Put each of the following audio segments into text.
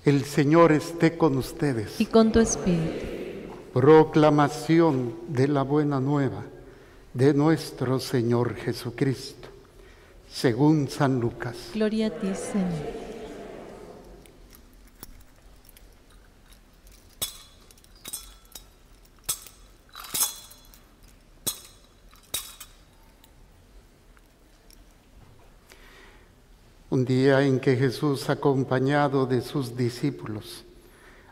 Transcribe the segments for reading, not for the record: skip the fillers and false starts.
El Señor esté con ustedes. Y con tu espíritu. Proclamación de la buena nueva de nuestro Señor Jesucristo, según San Lucas. Gloria a ti, Señor. Un día en que Jesús, acompañado de sus discípulos,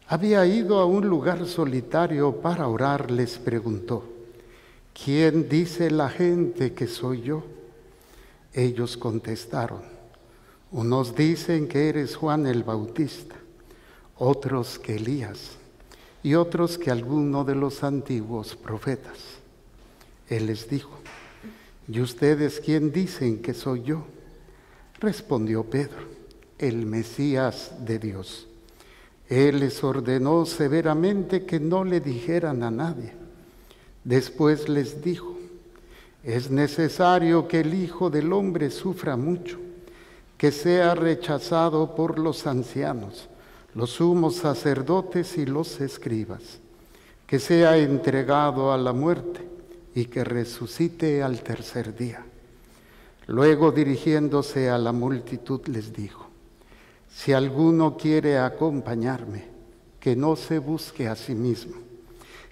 había ido a un lugar solitario para orar, les preguntó: ¿quién dice la gente que soy yo? Ellos contestaron: unos dicen que eres Juan el Bautista, otros que Elías, y otros que alguno de los antiguos profetas. Él les dijo: ¿y ustedes quién dicen que soy yo? Respondió Pedro: el Mesías de Dios. Él les ordenó severamente que no le dijeran a nadie. Después les dijo: es necesario que el Hijo del Hombre sufra mucho, que sea rechazado por los ancianos, los sumos sacerdotes y los escribas, que sea entregado a la muerte y que resucite al tercer día. Luego, dirigiéndose a la multitud, les dijo: si alguno quiere acompañarme, que no se busque a sí mismo,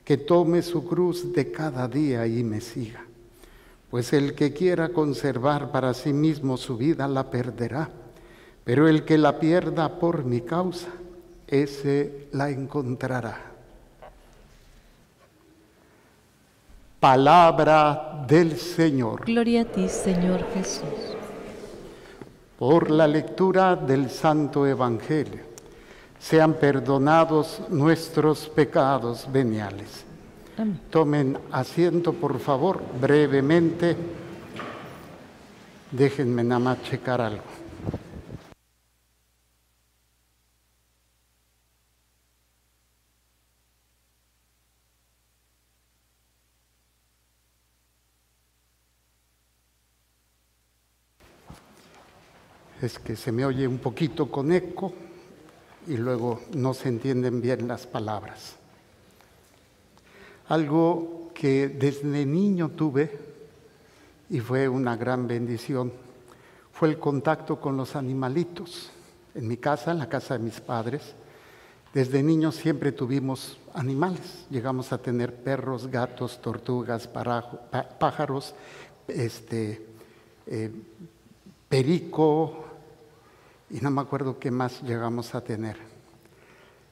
que tome su cruz de cada día y me siga. Pues el que quiera conservar para sí mismo su vida la perderá, pero el que la pierda por mi causa, ese la encontrará. Palabra del Señor. Gloria a ti, Señor Jesús. Por la lectura del Santo Evangelio, sean perdonados nuestros pecados veniales. Amén. Tomen asiento, por favor, brevemente. Déjenme nada más checar algo. Es que se me oye un poquito con eco y luego no se entienden bien las palabras. Algo que desde niño tuve y fue una gran bendición fue el contacto con los animalitos. En mi casa, en la casa de mis padres, desde niños siempre tuvimos animales. Llegamos a tener perros, gatos, tortugas, pájaros, perico, y no me acuerdo qué más llegamos a tener.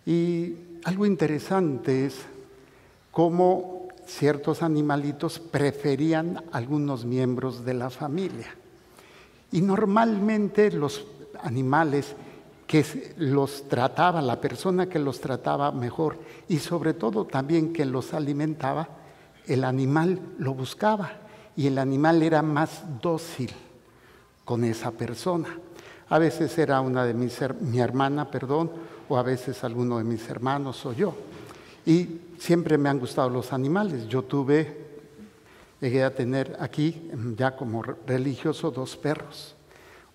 Y algo interesante es cómo ciertos animalitos preferían algunos miembros de la familia. Y normalmente los animales que los trataba, la persona que los trataba mejor y sobre todo también que los alimentaba, el animal lo buscaba y el animal era más dócil con esa persona. A veces era mi hermana, o a veces alguno de mis hermanos o yo. Y siempre me han gustado los animales. Llegué a tener aquí, ya como religioso, 2 perros.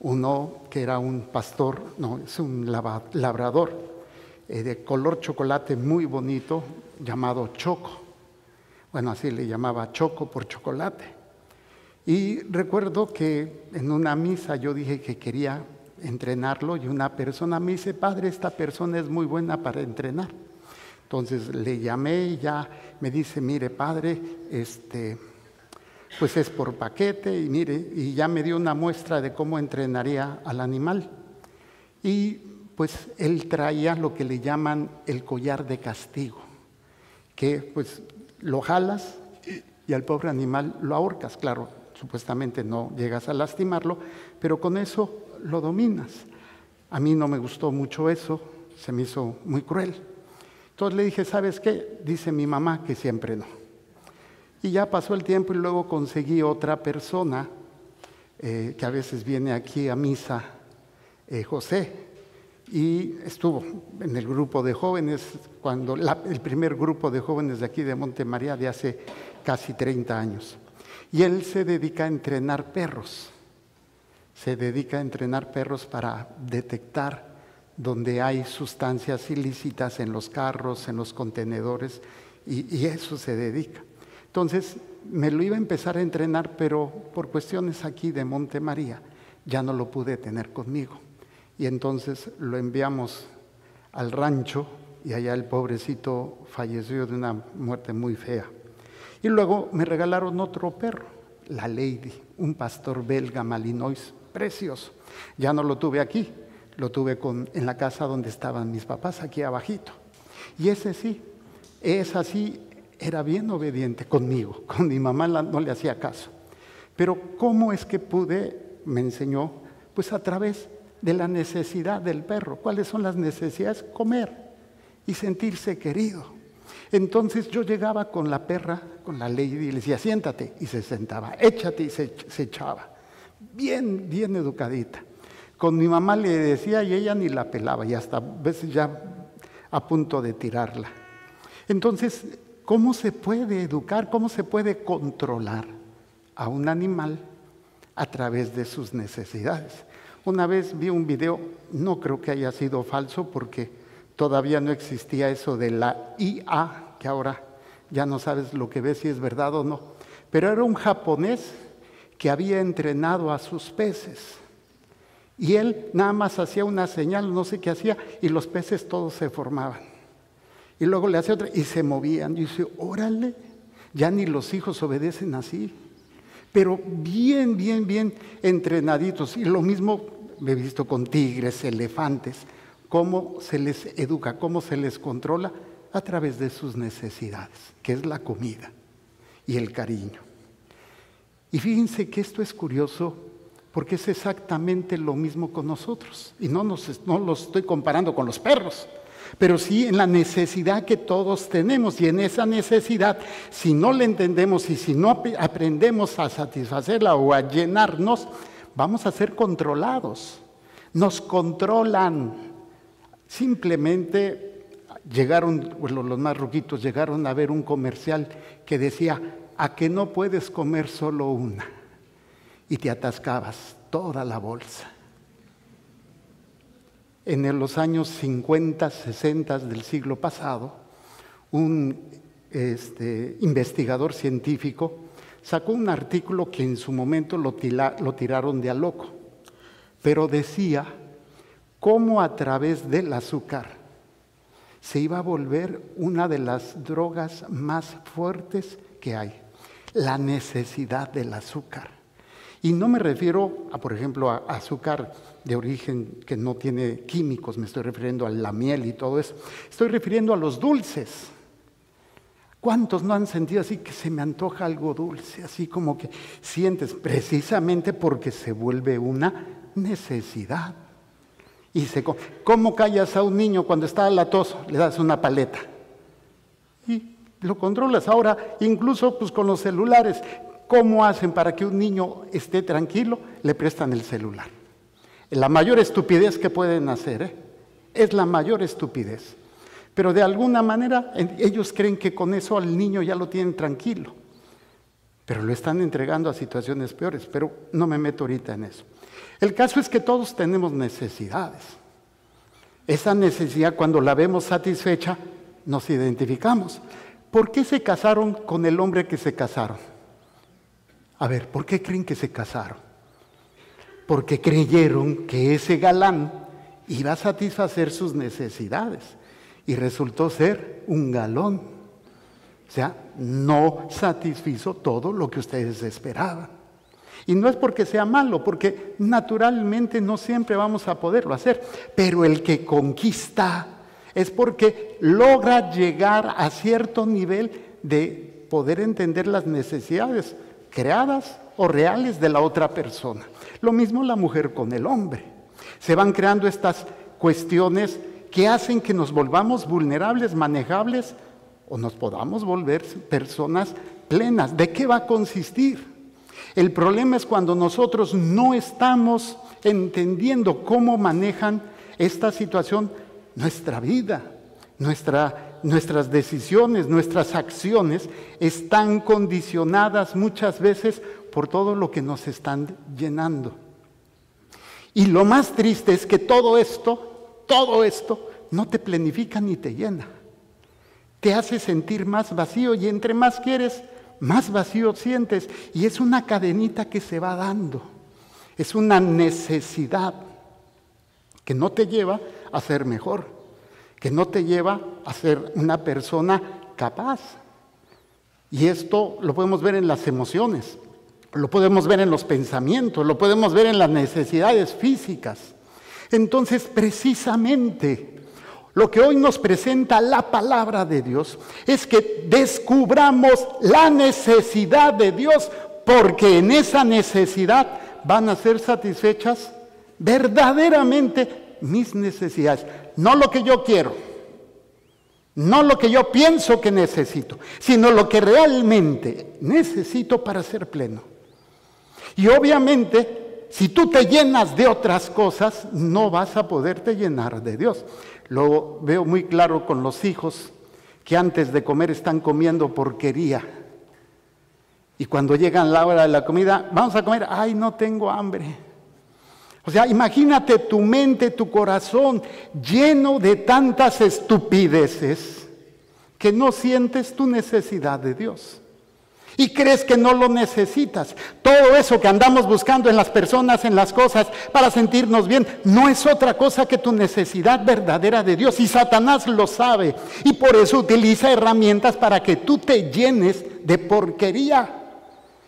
Uno que era un pastor, es un labrador, de color chocolate muy bonito, llamado Choco. Bueno, así le llamaba Choco por chocolate. Y recuerdo que en una misa yo dije que quería entrenarlo y una persona me dice: padre, esta persona es muy buena para entrenar. Entonces le llamé y ya me dice: mire, padre, pues es por paquete y mire, y ya me dio una muestra de cómo entrenaría al animal. Y pues él traía lo que le llaman el collar de castigo, que pues lo jalas y al pobre animal lo ahorcas, claro. Supuestamente no llegas a lastimarlo, pero con eso lo dominas. A mí no me gustó mucho eso, se me hizo muy cruel. Entonces le dije: ¿sabes qué? Dice mi mamá que siempre no. Y ya pasó el tiempo y luego conseguí otra persona que a veces viene aquí a misa, José, y estuvo en el grupo de jóvenes, el primer grupo de jóvenes de aquí de Monte María de hace casi 30 años. Y él se dedica a entrenar perros. Se dedica a entrenar perros para detectar donde hay sustancias ilícitas en los carros, en los contenedores, y eso se dedica. Entonces me lo iba a empezar a entrenar, pero por cuestiones aquí de Monte María ya no lo pude tener conmigo. Y entonces lo enviamos al rancho y allá el pobrecito falleció de una muerte muy fea. Y luego me regalaron otro perro, la Lady, un pastor belga malinois, precioso. Ya no lo tuve aquí, lo tuve en la casa donde estaban mis papás, aquí abajito. Y ese sí, era bien obediente conmigo, con mi mamá no le hacía caso. Pero ¿cómo es que me enseñó? Pues a través de la necesidad del perro. ¿Cuáles son las necesidades? Comer y sentirse querido. Entonces yo llegaba con la perra, con la Lady, y le decía, siéntate, y se sentaba, échate, y se echaba. Bien, bien educadita. Con mi mamá le decía y ella ni la pelaba, y hasta a veces ya a punto de tirarla. Entonces, ¿cómo se puede educar, cómo se puede controlar a un animal a través de sus necesidades? Una vez vi un video, no creo que haya sido falso porque todavía no existía eso de la IA, que ahora ya no sabes lo que ves si es verdad o no, pero era un japonés que había entrenado a sus peces y él nada más hacía una señal, no sé qué hacía, y los peces todos se formaban. Y luego le hacía otra y se movían. Y dice, órale, ya ni los hijos obedecen así. Pero bien, bien, bien entrenaditos. Y lo mismo me he visto con tigres, elefantes. Cómo se les educa, cómo se les controla a través de sus necesidades, que es la comida y el cariño. Y fíjense que esto es curioso porque es exactamente lo mismo con nosotros. Y no lo estoy comparando con los perros, pero sí en la necesidad que todos tenemos. Y en esa necesidad, si no la entendemos y si no aprendemos a satisfacerla o a llenarnos, vamos a ser controlados. Nos controlan. Simplemente los más ruquitos llegaron a ver un comercial que decía, ¿a que no puedes comer solo una? Y te atascabas toda la bolsa. En los años 50, 60 del siglo pasado, un investigador científico sacó un artículo que en su momento lo tiraron de a loco, pero decía cómo a través del azúcar se iba a volver una de las drogas más fuertes que hay, la necesidad del azúcar. Y no me refiero a, por ejemplo, a azúcar de origen que no tiene químicos, me estoy refiriendo a la miel y todo eso. Estoy refiriendo a los dulces. ¿Cuántos no han sentido así que se me antoja algo dulce? Así como que sientes, precisamente porque se vuelve una necesidad. Y ¿cómo callas a un niño cuando está latoso? Le das una paleta. Y lo controlas. Ahora, incluso pues, con los celulares, ¿cómo hacen para que un niño esté tranquilo? Le prestan el celular. La mayor estupidez que pueden hacer, es la mayor estupidez. Pero de alguna manera ellos creen que con eso al niño ya lo tienen tranquilo. Pero lo están entregando a situaciones peores, pero no me meto ahorita en eso. El caso es que todos tenemos necesidades. Esa necesidad, cuando la vemos satisfecha, nos identificamos. ¿Por qué se casaron con el hombre que se casaron? A ver, ¿por qué creen que se casaron? Porque creyeron que ese galán iba a satisfacer sus necesidades y resultó ser un galón. O sea, no satisfizo todo lo que ustedes esperaban. Y no es porque sea malo, porque naturalmente no siempre vamos a poderlo hacer, pero el que conquista es porque logra llegar a cierto nivel de poder entender las necesidades creadas o reales de la otra persona. Lo mismo la mujer con el hombre. Se van creando estas cuestiones que hacen que nos volvamos vulnerables, manejables, o nos podamos volver personas plenas. ¿De qué va a consistir? El problema es cuando nosotros no estamos entendiendo cómo manejan esta situación nuestra vida, nuestras decisiones, nuestras acciones están condicionadas muchas veces por todo lo que nos están llenando. Y lo más triste es que todo esto todo esto no te plenifica ni te llena. Te hace sentir más vacío y entre más quieres, más vacío sientes. Y es una cadenita que se va dando. Es una necesidad que no te lleva a ser mejor, que no te lleva a ser una persona capaz. Y esto lo podemos ver en las emociones, lo podemos ver en los pensamientos, lo podemos ver en las necesidades físicas. Entonces, precisamente, lo que hoy nos presenta la palabra de Dios es que descubramos la necesidad de Dios, porque en esa necesidad van a ser satisfechas verdaderamente mis necesidades. No lo que yo quiero, no lo que yo pienso que necesito, sino lo que realmente necesito para ser pleno. Y obviamente, si tú te llenas de otras cosas, no vas a poderte llenar de Dios. Lo veo muy claro con los hijos que antes de comer están comiendo porquería. Y cuando llegan la hora de la comida, vamos a comer, ay, no tengo hambre. O sea, imagínate tu mente, tu corazón lleno de tantas estupideces que no sientes tu necesidad de Dios. Y crees que no lo necesitas. Todo eso que andamos buscando en las personas, en las cosas, para sentirnos bien, no es otra cosa que tu necesidad verdadera de Dios. Y Satanás lo sabe. Y por eso utiliza herramientas para que tú te llenes de porquería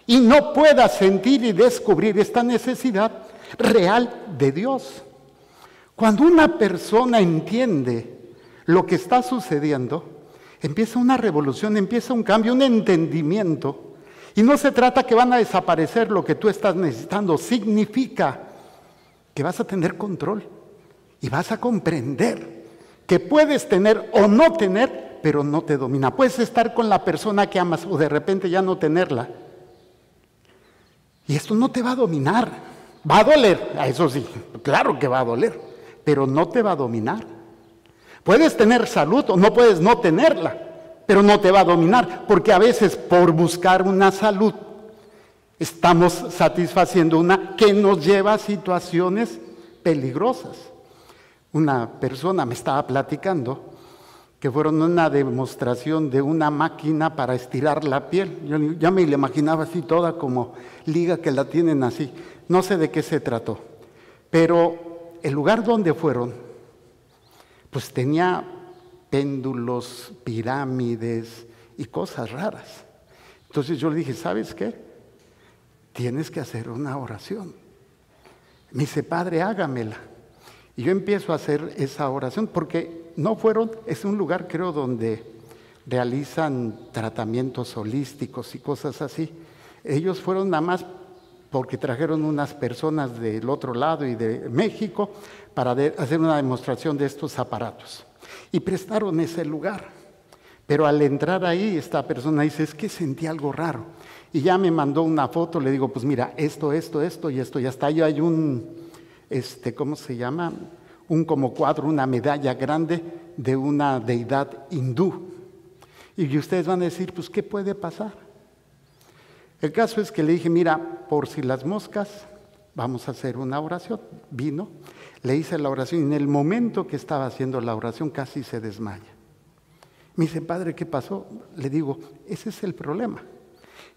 y no puedas sentir y descubrir esta necesidad real de Dios. Cuando una persona entiende lo que está sucediendo, empieza una revolución, empieza un cambio, un entendimiento. Y no se trata que van a desaparecer lo que tú estás necesitando. Significa que vas a tener control y vas a comprender que puedes tener o no tener, pero no te domina. Puedes estar con la persona que amas o de repente ya no tenerla. Y esto no te va a dominar. Va a doler, eso sí, claro que va a doler, pero no te va a dominar. Puedes tener salud o no puedes no tenerla, pero no te va a dominar, porque a veces por buscar una salud estamos satisfaciendo una que nos lleva a situaciones peligrosas. Una persona me estaba platicando que fueron una demostración de una máquina para estirar la piel. Yo ya me la imaginaba así toda como liga que la tienen así. No sé de qué se trató, pero el lugar donde fueron, pues tenía péndulos, pirámides y cosas raras. Entonces yo le dije, ¿sabes qué? Tienes que hacer una oración. Me dice, Padre, hágamela. Y yo empiezo a hacer esa oración porque no fueron, es un lugar creo donde realizan tratamientos holísticos y cosas así. Ellos fueron nada más porque trajeron unas personas del otro lado y de México para hacer una demostración de estos aparatos. Y prestaron ese lugar. Pero al entrar ahí, esta persona dice, es que sentí algo raro. Y ya me mandó una foto, le digo, pues mira, esto y esto. Y hasta ahí hay un, ¿cómo se llama? Un como cuadro, una medalla grande de una deidad hindú. Y ustedes van a decir, pues, ¿qué puede pasar? El caso es que le dije, mira, por si las moscas, vamos a hacer una oración. Vino, le hice la oración y en el momento que estaba haciendo la oración casi se desmaya. Me dice, Padre, ¿qué pasó? Le digo, ese es el problema,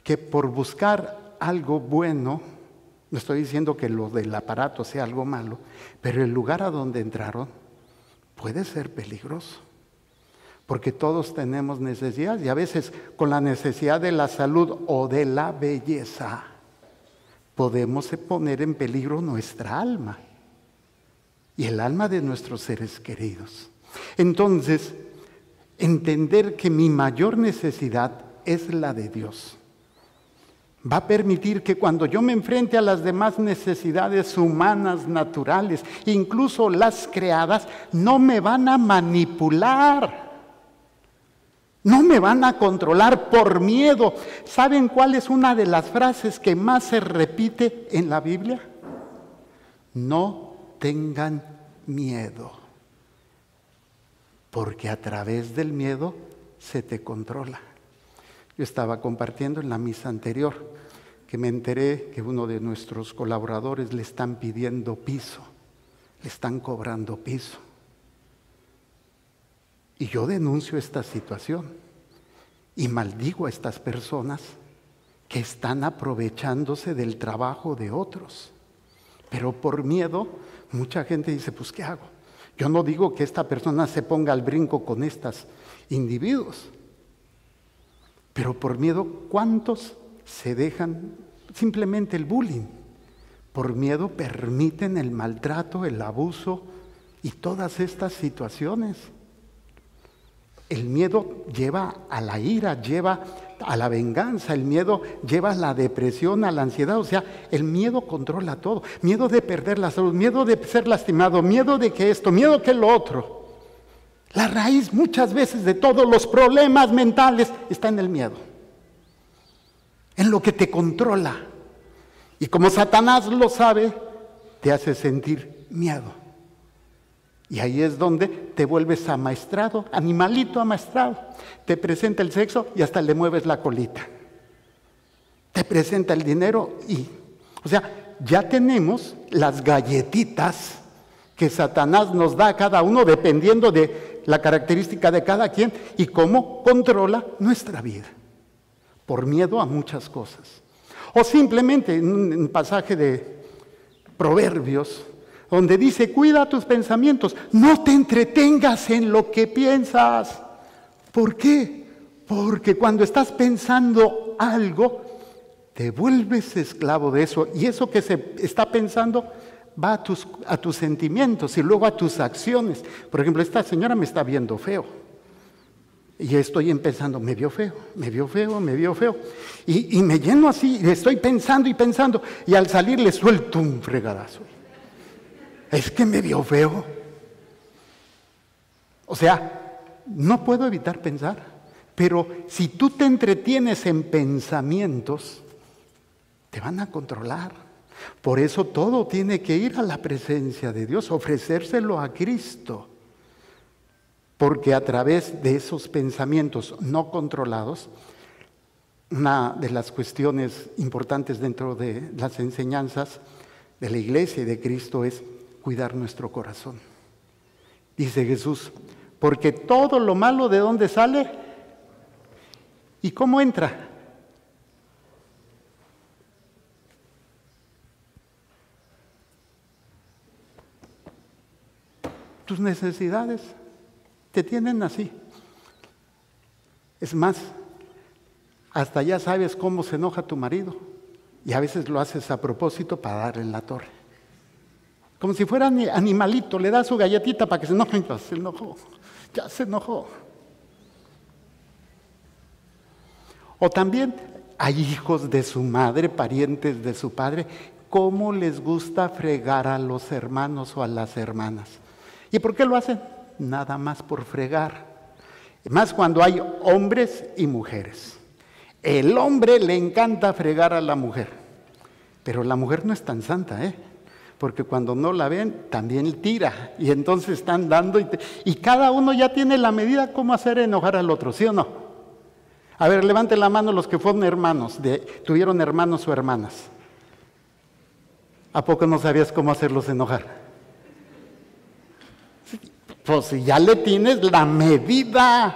que por buscar algo bueno, no estoy diciendo que lo del aparato sea algo malo, pero el lugar a donde entraron puede ser peligroso. Porque todos tenemos necesidades y a veces con la necesidad de la salud o de la belleza podemos poner en peligro nuestra alma y el alma de nuestros seres queridos. Entonces, entender que mi mayor necesidad es la de Dios va a permitir que cuando yo me enfrente a las demás necesidades humanas, naturales, incluso las creadas, no me van a manipular. No me van a controlar por miedo. ¿Saben cuál es una de las frases que más se repite en la Biblia? No tengan miedo, porque a través del miedo se te controla. Yo estaba compartiendo en la misa anterior que me enteré que uno de nuestros colaboradores le están pidiendo piso, le están cobrando piso. Y yo denuncio esta situación y maldigo a estas personas que están aprovechándose del trabajo de otros. Pero por miedo, mucha gente dice, pues ¿qué hago? Yo no digo que esta persona se ponga al brinco con estos individuos, pero por miedo, ¿cuántos se dejan simplemente el bullying? Por miedo permiten el maltrato, el abuso y todas estas situaciones. El miedo lleva a la ira, lleva a la venganza, el miedo lleva a la depresión, a la ansiedad. O sea, el miedo controla todo. Miedo de perder la salud, miedo de ser lastimado, miedo de que esto, miedo que lo otro. La raíz muchas veces de todos los problemas mentales está en el miedo, en lo que te controla. Y como Satanás lo sabe, te hace sentir miedo. Y ahí es donde te vuelves amaestrado, animalito amaestrado. Te presenta el sexo y hasta le mueves la colita. Te presenta el dinero y, o sea, ya tenemos las galletitas que Satanás nos da a cada uno dependiendo de la característica de cada quien y cómo controla nuestra vida. Por miedo a muchas cosas. O simplemente en un pasaje de Proverbios, donde dice, cuida tus pensamientos, no te entretengas en lo que piensas. ¿Por qué? Porque cuando estás pensando algo, te vuelves esclavo de eso. Y eso que se está pensando va a tus sentimientos y luego a tus acciones. Por ejemplo, esta señora me está viendo feo. Y estoy empezando, me vio feo, me vio feo, me vio feo. Y me lleno así, estoy pensando y pensando. Y al salir le suelto un fregadazo. Es que me vio feo. O sea, no puedo evitar pensar, pero si tú te entretienes en pensamientos, te van a controlar. Por eso todo tiene que ir a la presencia de Dios, ofrecérselo a Cristo. Porque a través de esos pensamientos no controlados, una de las cuestiones importantes dentro de las enseñanzas de la Iglesia y de Cristo es cuidar nuestro corazón. Dice Jesús, porque todo lo malo, ¿de dónde sale? ¿Y cómo entra? Tus necesidades te tienen así. Es más, hasta ya sabes cómo se enoja tu marido y a veces lo haces a propósito para darle en la torre. Como si fuera animalito, le da su galletita para que se enoje. Ya se enojó. O también hay hijos de su madre, parientes de su padre, cómo les gusta fregar a los hermanos o a las hermanas. ¿Y por qué lo hacen? Nada más por fregar. Más cuando hay hombres y mujeres. El hombre le encanta fregar a la mujer, pero la mujer no es tan santa, porque cuando no la ven, también tira. Y entonces están dando y cada uno ya tiene la medida cómo hacer enojar al otro, ¿sí o no? A ver, levante la mano los que fueron hermanos, tuvieron hermanos o hermanas. ¿A poco no sabías cómo hacerlos enojar? Pues si ya le tienes la medida,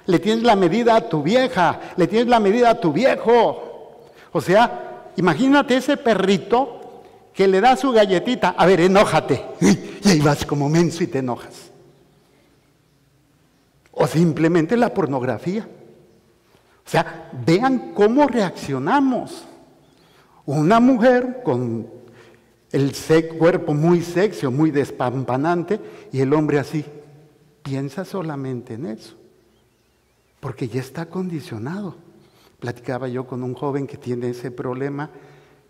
le tienes la medida a tu vieja, le tienes la medida a tu viejo. O sea, imagínate ese perrito que le da su galletita, a ver, enójate, y ahí vas como menso y te enojas. O simplemente la pornografía. O sea, vean cómo reaccionamos. Una mujer con el cuerpo muy sexy, muy despampanante, y el hombre así, piensa solamente en eso, porque ya está condicionado. Platicaba yo con un joven que tiene ese problema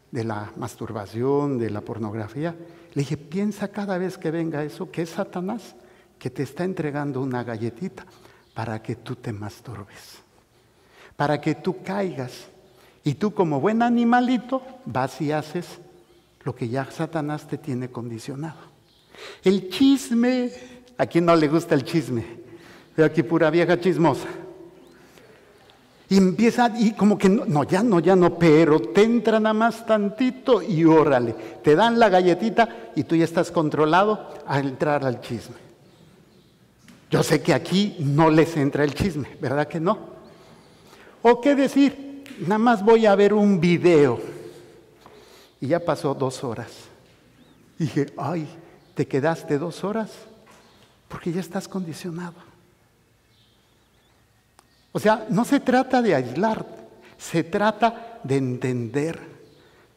de la masturbación, de la pornografía. Le dije, piensa cada vez que venga eso, que es Satanás, que te está entregando una galletita para que tú te masturbes, para que tú caigas. Y tú como buen animalito vas y haces lo que ya Satanás te tiene condicionado. El chisme, ¿a quién no le gusta el chisme? Veo aquí pura vieja chismosa. Y empieza, y como que ya no, pero te entra nada más tantito y órale, te dan la galletita y tú ya estás controlado a entrar al chisme. Yo sé que aquí no les entra el chisme, ¿verdad que no? O qué decir, nada más voy a ver un video. Y ya pasó 2 horas. Dije, ay, ¿te quedaste 2 horas? Porque ya estás condicionado. O sea, no se trata de aislar, se trata de entender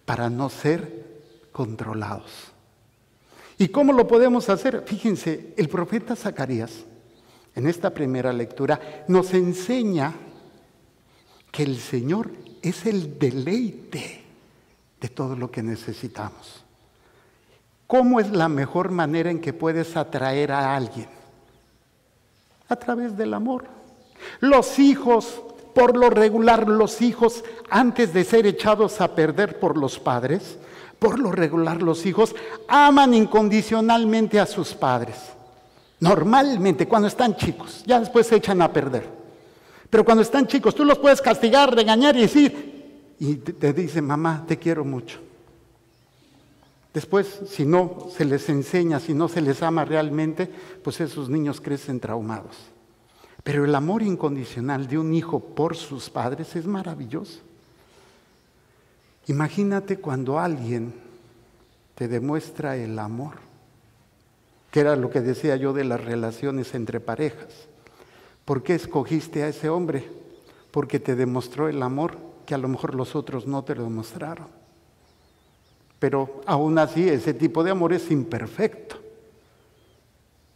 para no ser controlados. ¿Y cómo lo podemos hacer? Fíjense, el profeta Zacarías, en esta primera lectura, nos enseña que el Señor es el deleite de todo lo que necesitamos. ¿Cómo es la mejor manera en que puedes atraer a alguien? A través del amor. Los hijos, por lo regular, los hijos, antes de ser echados a perder por los padres, por lo regular los hijos aman incondicionalmente a sus padres. Normalmente, cuando están chicos, ya después se echan a perder. Pero cuando están chicos, tú los puedes castigar, regañar y decir, y te dicen, mamá, te quiero mucho. Después, si no se les enseña, si no se les ama realmente, pues esos niños crecen traumados. Pero el amor incondicional de un hijo por sus padres es maravilloso. Imagínate cuando alguien te demuestra el amor, que era lo que decía yo de las relaciones entre parejas. ¿Por qué escogiste a ese hombre? Porque te demostró el amor que a lo mejor los otros no te lo demostraron. Pero aún así ese tipo de amor es imperfecto.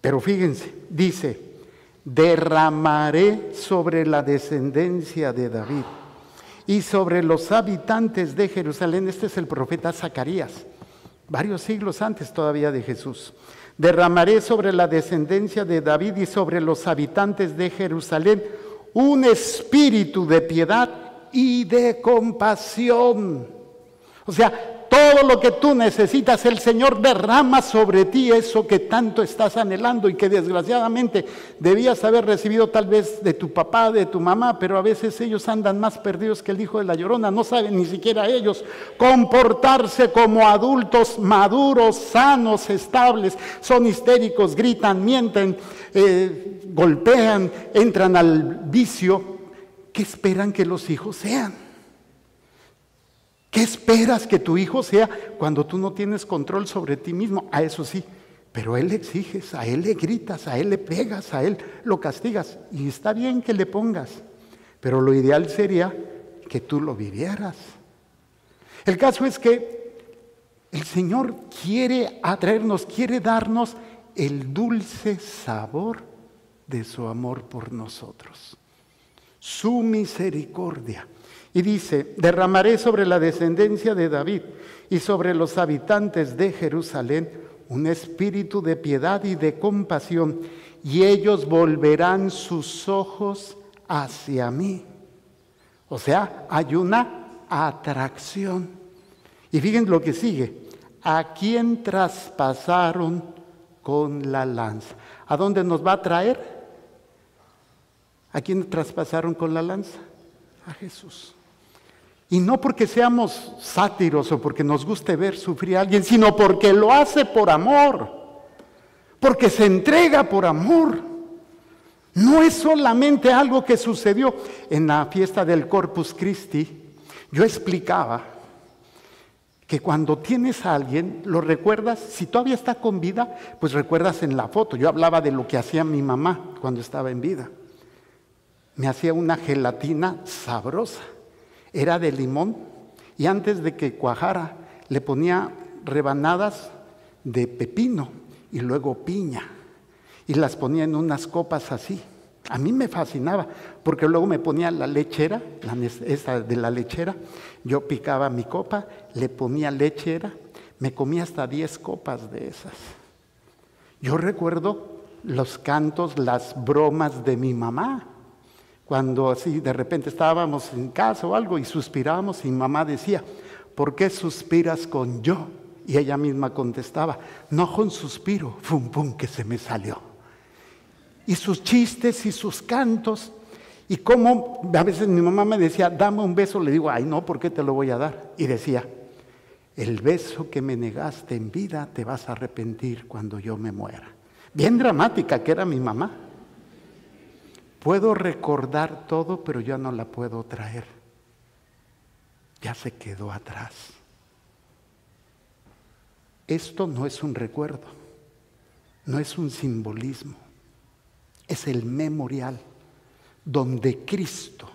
Pero fíjense, dice, derramaré sobre la descendencia de David y sobre los habitantes de Jerusalén. Este es el profeta Zacarías, varios siglos antes todavía de Jesús. Derramaré sobre la descendencia de David y sobre los habitantes de Jerusalén un espíritu de piedad y de compasión. O sea, todo lo que tú necesitas, el Señor derrama sobre ti eso que tanto estás anhelando y que desgraciadamente debías haber recibido tal vez de tu papá, de tu mamá, pero a veces ellos andan más perdidos que el hijo de la Llorona, no saben ni siquiera ellos comportarse como adultos maduros, sanos, estables, son histéricos, gritan, mienten, golpean, entran al vicio. ¿Qué esperan que los hijos sean? ¿Qué esperas que tu hijo sea cuando tú no tienes control sobre ti mismo? A eso sí, pero a él le exiges, a él le gritas, a él le pegas, a él lo castigas. Y está bien que le pongas, pero lo ideal sería que tú lo vivieras. El caso es que el Señor quiere atraernos, quiere darnos el dulce sabor de su amor por nosotros, su misericordia. Y dice, derramaré sobre la descendencia de David y sobre los habitantes de Jerusalén un espíritu de piedad y de compasión, y ellos volverán sus ojos hacia mí. O sea, hay una atracción. Y fíjense lo que sigue. ¿A quién traspasaron con la lanza? ¿A dónde nos va a traer? ¿A quién traspasaron con la lanza? A Jesús. Y no porque seamos sátiros o porque nos guste ver sufrir a alguien, sino porque lo hace por amor, porque se entrega por amor. No es solamente algo que sucedió en la fiesta del Corpus Christi. Yo explicaba que cuando tienes a alguien, lo recuerdas, si todavía está con vida, pues recuerdas en la foto. Yo hablaba de lo que hacía mi mamá cuando estaba en vida. Me hacía una gelatina sabrosa. Era de limón y antes de que cuajara le ponía rebanadas de pepino y luego piña y las ponía en unas copas así. A mí me fascinaba porque luego me ponía la lechera, esa de la lechera, yo picaba mi copa, le ponía lechera, me comía hasta 10 copas de esas. Yo recuerdo los cantos, las bromas de mi mamá. Cuando así de repente estábamos en casa o algo y suspirábamos y mi mamá decía, ¿por qué suspiras con yo? Y ella misma contestaba, no con suspiro, fum pum que se me salió. Y sus chistes y sus cantos, y como a veces mi mamá me decía, dame un beso, le digo, ay no, ¿por qué te lo voy a dar? Y decía, el beso que me negaste en vida te vas a arrepentir cuando yo me muera. Bien dramática que era mi mamá. Puedo recordar todo, pero ya no la puedo traer. Ya se quedó atrás. Esto no es un recuerdo, no es un simbolismo, es el memorial donde Cristo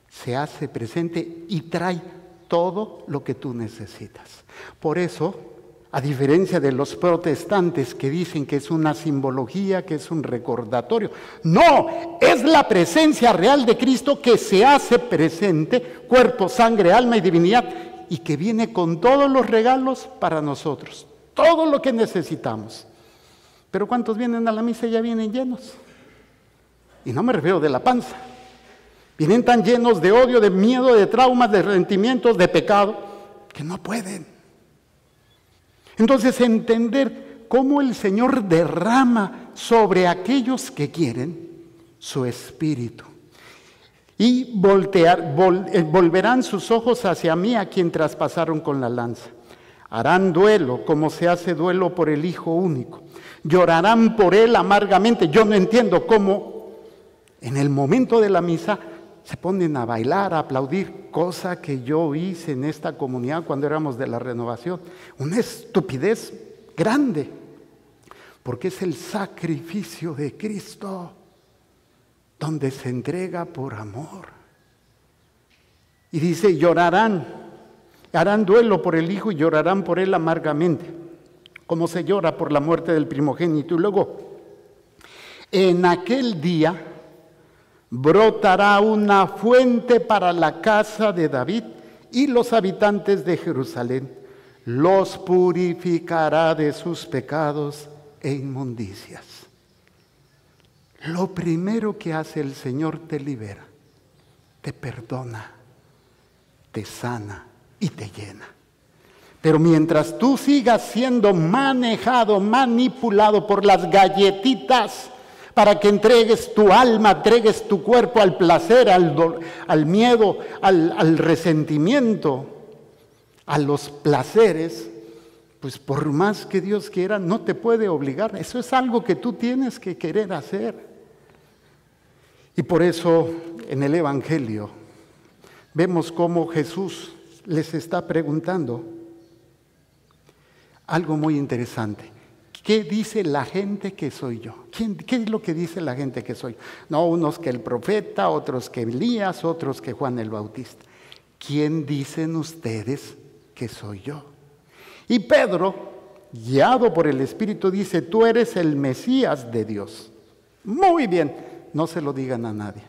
se hace presente y trae todo lo que tú necesitas. Por eso, a diferencia de los protestantes que dicen que es una simbología, que es un recordatorio, no, es la presencia real de Cristo que se hace presente, cuerpo, sangre, alma y divinidad, y que viene con todos los regalos para nosotros, todo lo que necesitamos. Pero ¿cuántos vienen a la misa y ya vienen llenos? Y no me refiero de la panza. Vienen tan llenos de odio, de miedo, de traumas, de resentimientos, de pecado, que no pueden. Entonces, entender cómo el Señor derrama sobre aquellos que quieren su espíritu. Y volverán sus ojos hacia mí, a quien traspasaron con la lanza. Harán duelo como se hace duelo por el Hijo único. Llorarán por él amargamente. Yo no entiendo cómo en el momento de la misa se ponen a bailar, a aplaudir, cosa que yo hice en esta comunidad cuando éramos de la Renovación. Una estupidez grande, porque es el sacrificio de Cristo, donde se entrega por amor. Y dice, llorarán, harán duelo por el Hijo y llorarán por él amargamente, como se llora por la muerte del primogénito. Y luego, en aquel día brotará una fuente para la casa de David, y los habitantes de Jerusalén los purificará de sus pecados e inmundicias. Lo primero que hace el Señor, te libera, te perdona, te sana y te llena. Pero mientras tú sigas siendo manejado, manipulado por las galletitas, para que entregues tu alma, entregues tu cuerpo al placer, al miedo, al resentimiento, a los placeres, pues por más que Dios quiera, no te puede obligar. Eso es algo que tú tienes que querer hacer. Y por eso en el Evangelio vemos cómo Jesús les está preguntando algo muy interesante. ¿Qué dice la gente que soy yo? ¿Qué es lo que dice la gente que soy? No, unos que el profeta, otros que Elías, otros que Juan el Bautista. ¿Quién dicen ustedes que soy yo? Y Pedro, guiado por el Espíritu, dice, tú eres el Mesías de Dios. Muy bien, no se lo digan a nadie.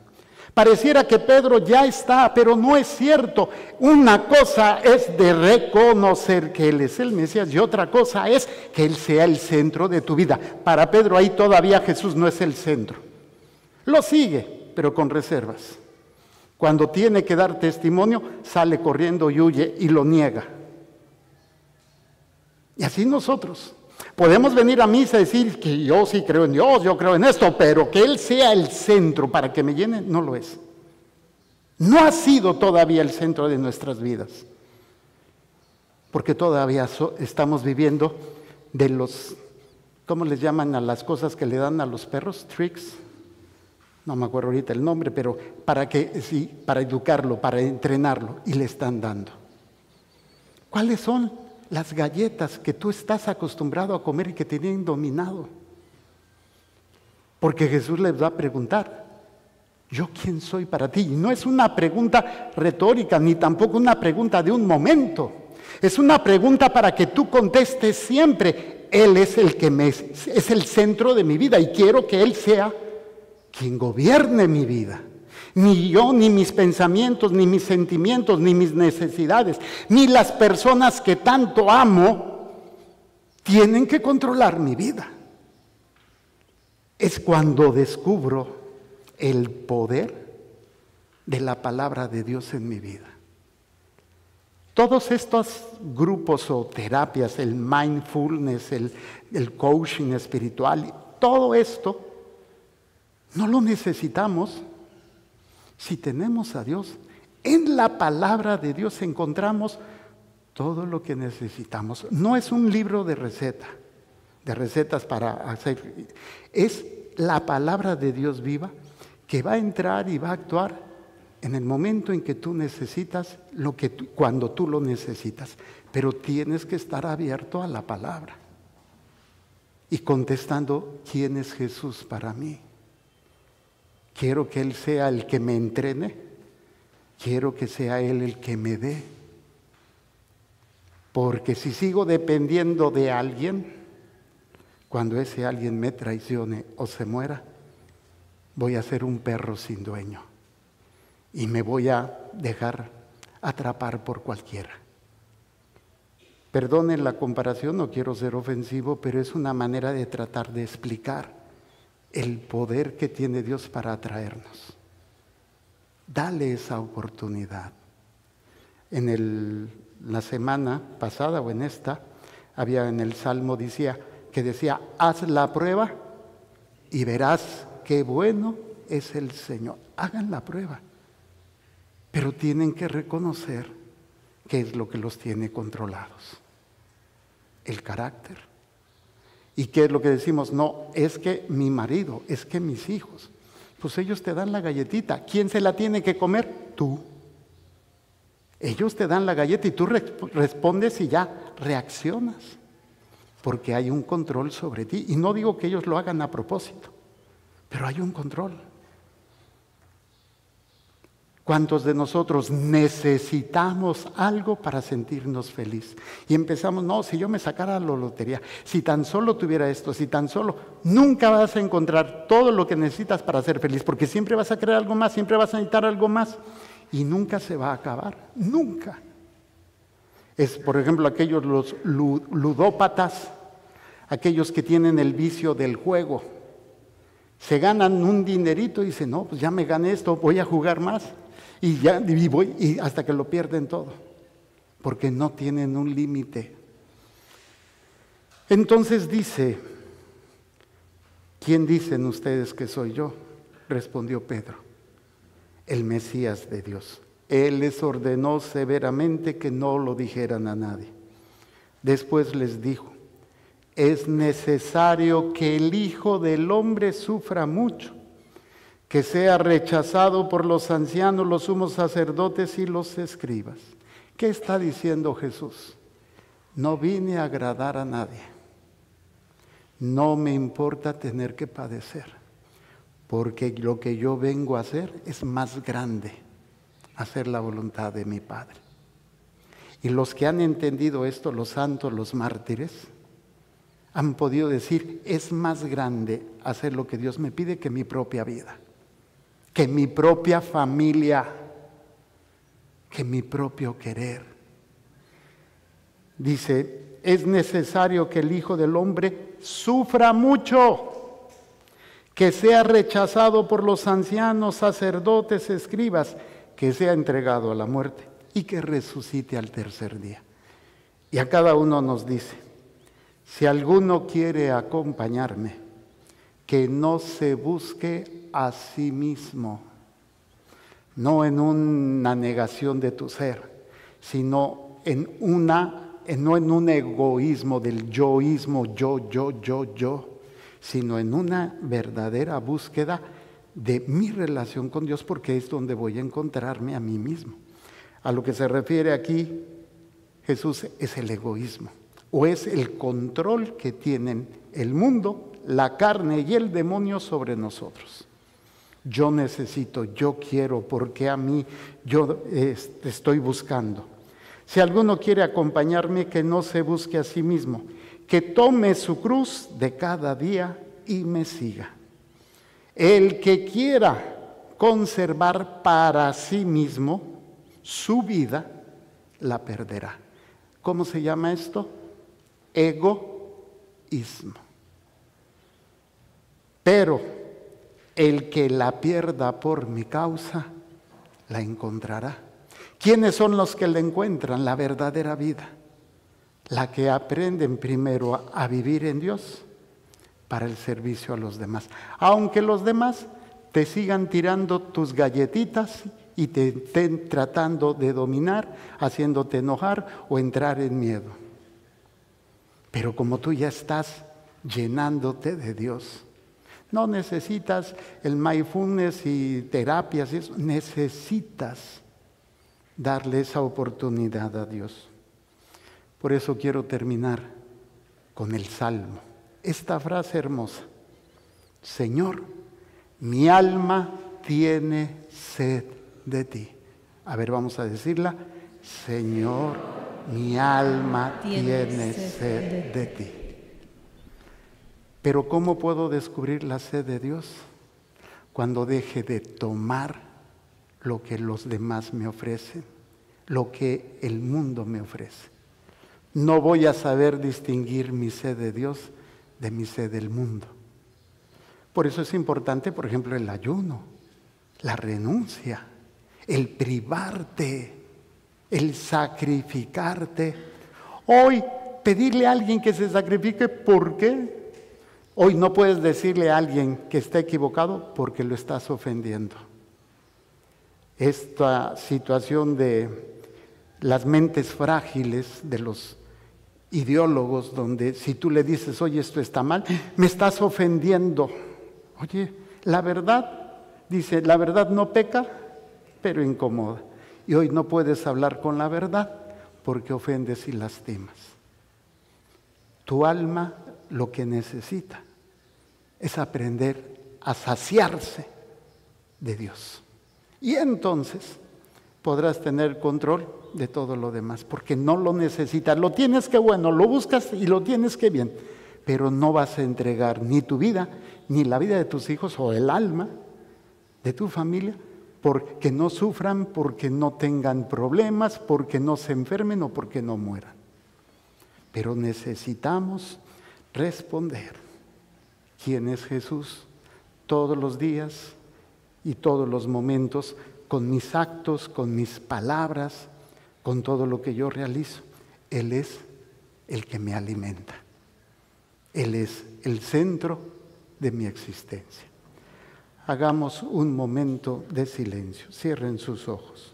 Pareciera que Pedro ya está, pero no es cierto. Una cosa es de reconocer que Él es el Mesías y otra cosa es que Él sea el centro de tu vida. Para Pedro ahí todavía Jesús no es el centro. Lo sigue, pero con reservas. Cuando tiene que dar testimonio, sale corriendo y huye y lo niega. Y así nosotros. Podemos venir a misa y decir que yo sí creo en Dios, yo creo en esto, pero que Él sea el centro para que me llene, no lo es. No ha sido todavía el centro de nuestras vidas, porque todavía estamos viviendo de los, ¿cómo les llaman a las cosas que le dan a los perros? Tricks, no me acuerdo ahorita el nombre, pero para educarlo, para entrenarlo, y le están dando. ¿Cuáles son las galletas que tú estás acostumbrado a comer y que te tienen dominado? Porque Jesús les va a preguntar, ¿yo quién soy para ti? Y no es una pregunta retórica, ni tampoco una pregunta de un momento. Es una pregunta para que tú contestes siempre. Él es el que es el centro de mi vida y quiero que Él sea quien gobierne mi vida. Ni yo, ni mis pensamientos, ni mis sentimientos, ni mis necesidades, ni las personas que tanto amo, tienen que controlar mi vida. Es cuando descubro el poder de la palabra de Dios en mi vida. Todos estos grupos o terapias, el mindfulness, el coaching espiritual, todo esto, no lo necesitamos. Si tenemos a Dios, en la palabra de Dios encontramos todo lo que necesitamos. No es un libro de recetas para hacer. Es la palabra de Dios viva que va a entrar y va a actuar en el momento en que tú necesitas, cuando tú lo necesitas. Pero tienes que estar abierto a la palabra y contestando, ¿quién es Jesús para mí? Quiero que Él sea el que me entrene, quiero que sea Él el que me dé. Porque si sigo dependiendo de alguien, cuando ese alguien me traicione o se muera, voy a ser un perro sin dueño y me voy a dejar atrapar por cualquiera. Perdonen la comparación, no quiero ser ofensivo, pero es una manera de tratar de explicar el poder que tiene Dios para atraernos. Dale esa oportunidad. En la semana pasada o en esta, había en el Salmo que decía, haz la prueba y verás qué bueno es el Señor. Hagan la prueba, pero tienen que reconocer qué es lo que los tiene controlados. El carácter. ¿Y qué es lo que decimos? No, es que mi marido, es que mis hijos. Pues ellos te dan la galletita. ¿Quién se la tiene que comer? Tú. Ellos te dan la galleta y tú respondes y ya reaccionas. Porque hay un control sobre ti. Y no digo que ellos lo hagan a propósito, pero hay un control. ¿Cuántos de nosotros necesitamos algo para sentirnos feliz? Y empezamos, no, si yo me sacara la lotería, si tan solo tuviera esto, si tan solo, nunca vas a encontrar todo lo que necesitas para ser feliz, porque siempre vas a querer algo más, siempre vas a necesitar algo más, y nunca se va a acabar, nunca. Es, por ejemplo, los ludópatas, aquellos que tienen el vicio del juego, se ganan un dinerito y dicen, no, pues ya me gané esto, voy a jugar más. Y hasta que lo pierden todo, porque no tienen un límite. Entonces dice, ¿quién dicen ustedes que soy yo? Respondió Pedro, el Mesías de Dios. Él les ordenó severamente que no lo dijeran a nadie. Después les dijo, es necesario que el Hijo del Hombre sufra mucho, que sea rechazado por los ancianos, los sumos sacerdotes y los escribas. ¿Qué está diciendo Jesús? No vine a agradar a nadie. No me importa tener que padecer, porque lo que yo vengo a hacer es más grande, hacer la voluntad de mi Padre. Y los que han entendido esto, los santos, los mártires, han podido decir, es más grande hacer lo que Dios me pide que mi propia vida, que mi propia familia, que mi propio querer. Dice, es necesario que el Hijo del Hombre sufra mucho, que sea rechazado por los ancianos, sacerdotes, escribas, que sea entregado a la muerte y que resucite al tercer día. Y a cada uno nos dice, si alguno quiere acompañarme, que no se busque a sí mismo, no en una negación de tu ser, sino no en un egoísmo del yoísmo, yo, sino en una verdadera búsqueda de mi relación con Dios, porque es donde voy a encontrarme a mí mismo. A lo que se refiere aquí Jesús es el egoísmo, o es el control que tienen el mundo, la carne y el demonio sobre nosotros. Yo necesito, yo quiero, porque a mí yo estoy buscando. Si alguno quiere acompañarme, que no se busque a sí mismo, que tome su cruz de cada día y me siga. El que quiera conservar para sí mismo su vida, la perderá. ¿Cómo se llama esto? Egoísmo. Pero el que la pierda por mi causa, la encontrará. ¿Quiénes son los que la encuentran? La verdadera vida. La que aprenden primero a vivir en Dios para el servicio a los demás. Aunque los demás te sigan tirando tus galletitas y te estén tratando de dominar, haciéndote enojar o entrar en miedo. Pero como tú ya estás llenándote de Dios, No necesitas el mindfulness y terapias y eso. Necesitas darle esa oportunidad a Dios. Por eso quiero terminar con el Salmo. Esta frase hermosa. Señor, mi alma tiene sed de ti. A ver, vamos a decirla. Señor, mi alma tiene sed de ti. Pero ¿cómo puedo descubrir la sed de Dios? Cuando deje de tomar lo que los demás me ofrecen, lo que el mundo me ofrece. No voy a saber distinguir mi sed de Dios de mi sed del mundo. Por eso es importante, por ejemplo, el ayuno, la renuncia, el privarte, el sacrificarte. Hoy pedirle a alguien que se sacrifique, ¿por qué? Hoy no puedes decirle a alguien que está equivocado porque lo estás ofendiendo. Esta situación de las mentes frágiles de los ideólogos, donde si tú le dices, oye, esto está mal, me estás ofendiendo. Oye, la verdad, dice, la verdad no peca, pero incomoda. Y hoy no puedes hablar con la verdad porque ofendes y lastimas. Tu alma lo que necesita es aprender a saciarse de Dios. Y entonces podrás tener control de todo lo demás, porque no lo necesitas. Lo tienes que bueno, lo buscas y lo tienes que bien, pero no vas a entregar ni tu vida, ni la vida de tus hijos o el alma de tu familia, porque no sufran, porque no tengan problemas, porque no se enfermen o porque no mueran. Pero necesitamos responder quién es Jesús todos los días y todos los momentos, con mis actos, con mis palabras, con todo lo que yo realizo. Él es el que me alimenta. Él es el centro de mi existencia. Hagamos un momento de silencio. Cierren sus ojos.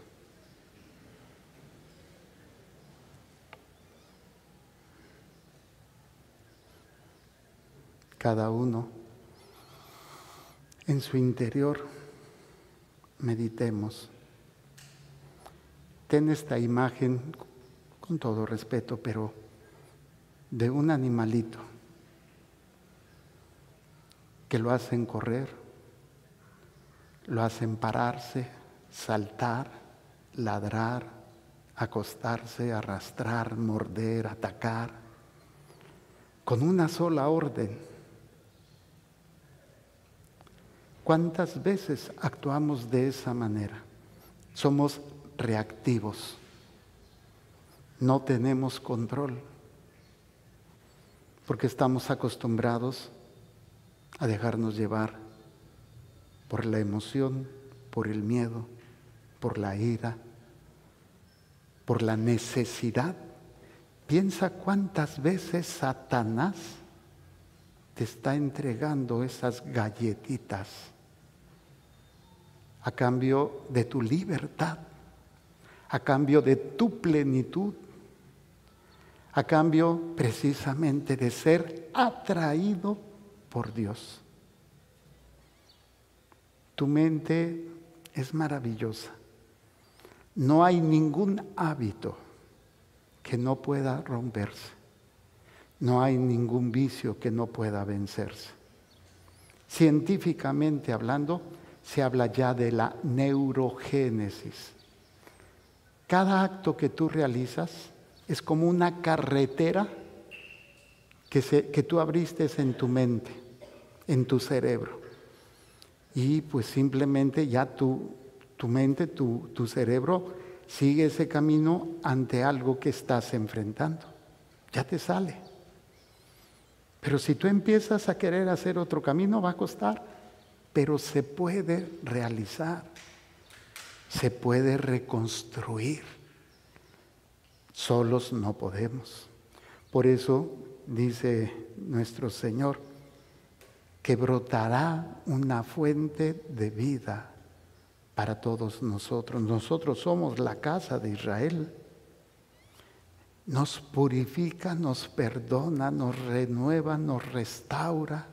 Cada uno en su interior meditemos. Ten esta imagen, con todo respeto, pero de un animalito que lo hacen correr, lo hacen pararse, saltar, ladrar, acostarse, arrastrar, morder, atacar, con una sola orden. ¿Cuántas veces actuamos de esa manera? Somos reactivos, no tenemos control, porque estamos acostumbrados a dejarnos llevar por la emoción, por el miedo, por la ira, por la necesidad. Piensa cuántas veces Satanás te está entregando esas galletitas a cambio de tu libertad, a cambio de tu plenitud, a cambio precisamente de ser atraído por Dios. Tu mente es maravillosa. No hay ningún hábito que no pueda romperse. No hay ningún vicio que no pueda vencerse. Científicamente hablando, se habla ya de la neurogénesis. Cada acto que tú realizas es como una carretera que tú abriste en tu mente, en tu cerebro. Y pues simplemente ya tu mente, tu cerebro sigue ese camino ante algo que estás enfrentando. Ya te sale. Pero si tú empiezas a querer hacer otro camino, va a costar. Pero se puede realizar, se puede reconstruir. Solos no podemos. Por eso dice nuestro Señor que brotará una fuente de vida para todos nosotros. Nosotros somos la casa de Israel. Nos purifica, nos perdona, nos renueva, nos restaura.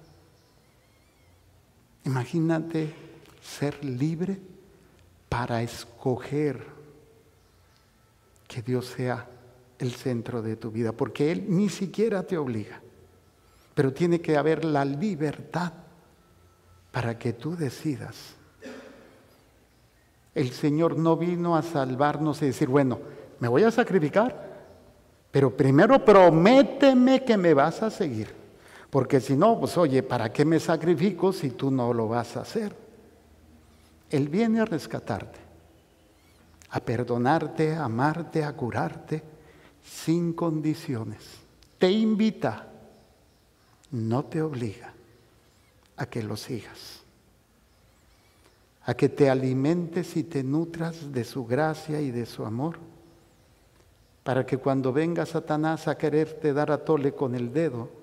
Imagínate ser libre para escoger que Dios sea el centro de tu vida, porque Él ni siquiera te obliga, pero tiene que haber la libertad para que tú decidas. El Señor no vino a salvarnos y decir, bueno, me voy a sacrificar, pero primero prométeme que me vas a seguir, porque si no, pues oye, ¿para qué me sacrifico si tú no lo vas a hacer? Él viene a rescatarte, a perdonarte, a amarte, a curarte, sin condiciones. Te invita, no te obliga a que lo sigas, a que te alimentes y te nutras de su gracia y de su amor, para que cuando venga Satanás a quererte dar a tole con el dedo,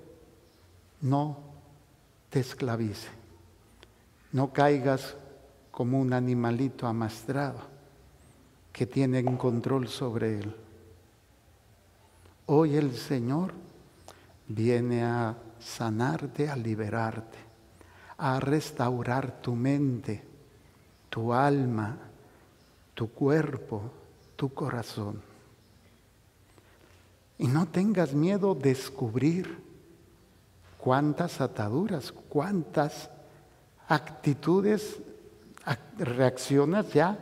no te esclavice, no caigas como un animalito amastrado que tiene un control sobre él. Hoy el Señor viene a sanarte, a liberarte, a restaurar tu mente, tu alma, tu cuerpo, tu corazón. Y no tengas miedo de descubrir cuántas ataduras, cuántas actitudes reaccionas ya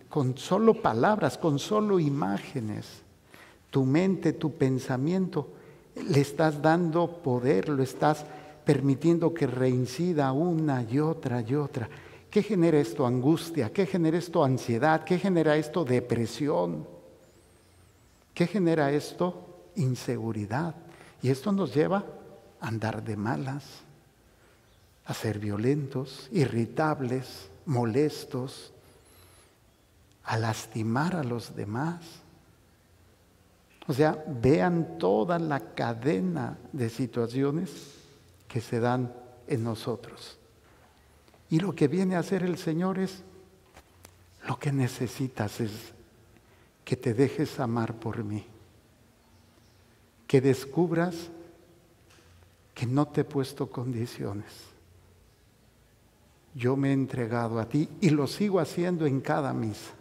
con solo palabras, con solo imágenes. Tu mente, tu pensamiento, le estás dando poder, lo estás permitiendo que reincida una y otra y otra. ¿Qué genera esto? Angustia. ¿Qué genera esto? Ansiedad. ¿Qué genera esto? Depresión. ¿Qué genera esto? Inseguridad. Y esto nos lleva a andar de malas, a ser violentos, irritables, molestos, a lastimar a los demás. O sea, vean toda la cadena de situaciones que se dan en nosotros. Y lo que viene a hacer el Señor es, lo que necesitas es que te dejes amar por mí, que descubras que no te he puesto condiciones. Yo me he entregado a ti y lo sigo haciendo en cada misa.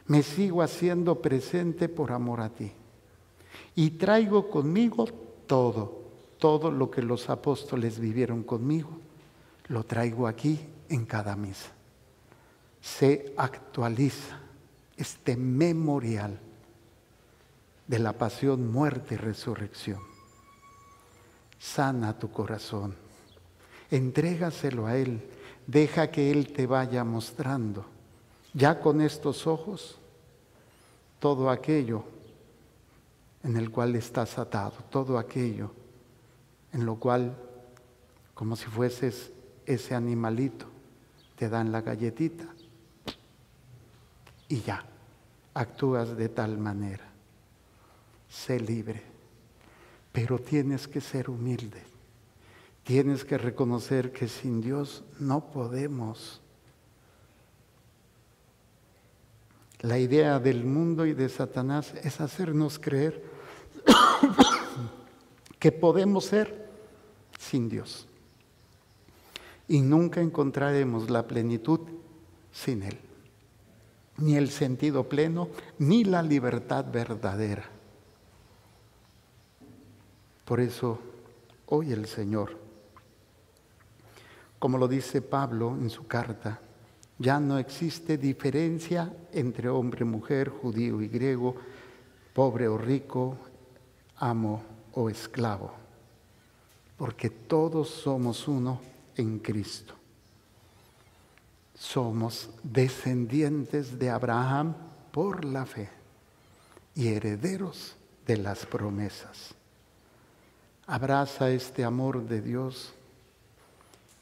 Me sigo haciendo presente por amor a ti. Y traigo conmigo todo lo que los apóstoles vivieron conmigo, lo traigo aquí en cada misa. Se actualiza este memorial de la pasión, muerte y resurrección. Sana tu corazón, entrégaselo a Él, deja que Él te vaya mostrando, ya con estos ojos, todo aquello en el cual estás atado, todo aquello en lo cual, como si fueses ese animalito, te dan la galletita y ya, actúas de tal manera. Sé libre, pero tienes que ser humilde, tienes que reconocer que sin Dios no podemos. La idea del mundo y de Satanás es hacernos creer que podemos ser sin Dios. Y nunca encontraremos la plenitud sin Él. Ni el sentido pleno, ni la libertad verdadera. Por eso, hoy el Señor, como lo dice Pablo en su carta, ya no existe diferencia entre hombre, mujer, judío y griego, pobre o rico, amo o esclavo, porque todos somos uno en Cristo. Somos descendientes de Abraham por la fe y herederos de las promesas. Abraza este amor de Dios.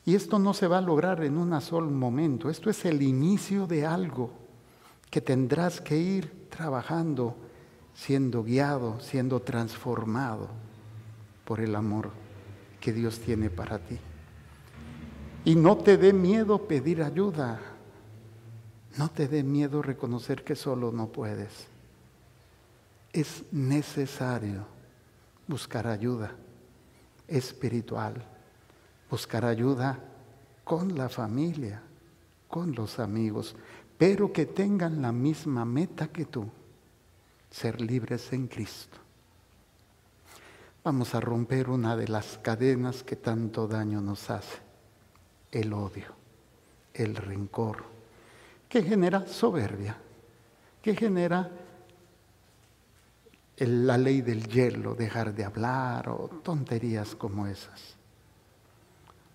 Y esto no se va a lograr en un solo momento. Esto es el inicio de algo que tendrás que ir trabajando, siendo guiado, siendo transformado por el amor que Dios tiene para ti. Y no te dé miedo pedir ayuda. No te dé miedo reconocer que solo no puedes. Es necesario buscar ayuda espiritual, buscar ayuda con la familia, con los amigos, pero que tengan la misma meta que tú, ser libres en Cristo. Vamos a romper una de las cadenas que tanto daño nos hace, el odio, el rencor, que genera soberbia, que genera la ley del hielo, dejar de hablar o tonterías como esas.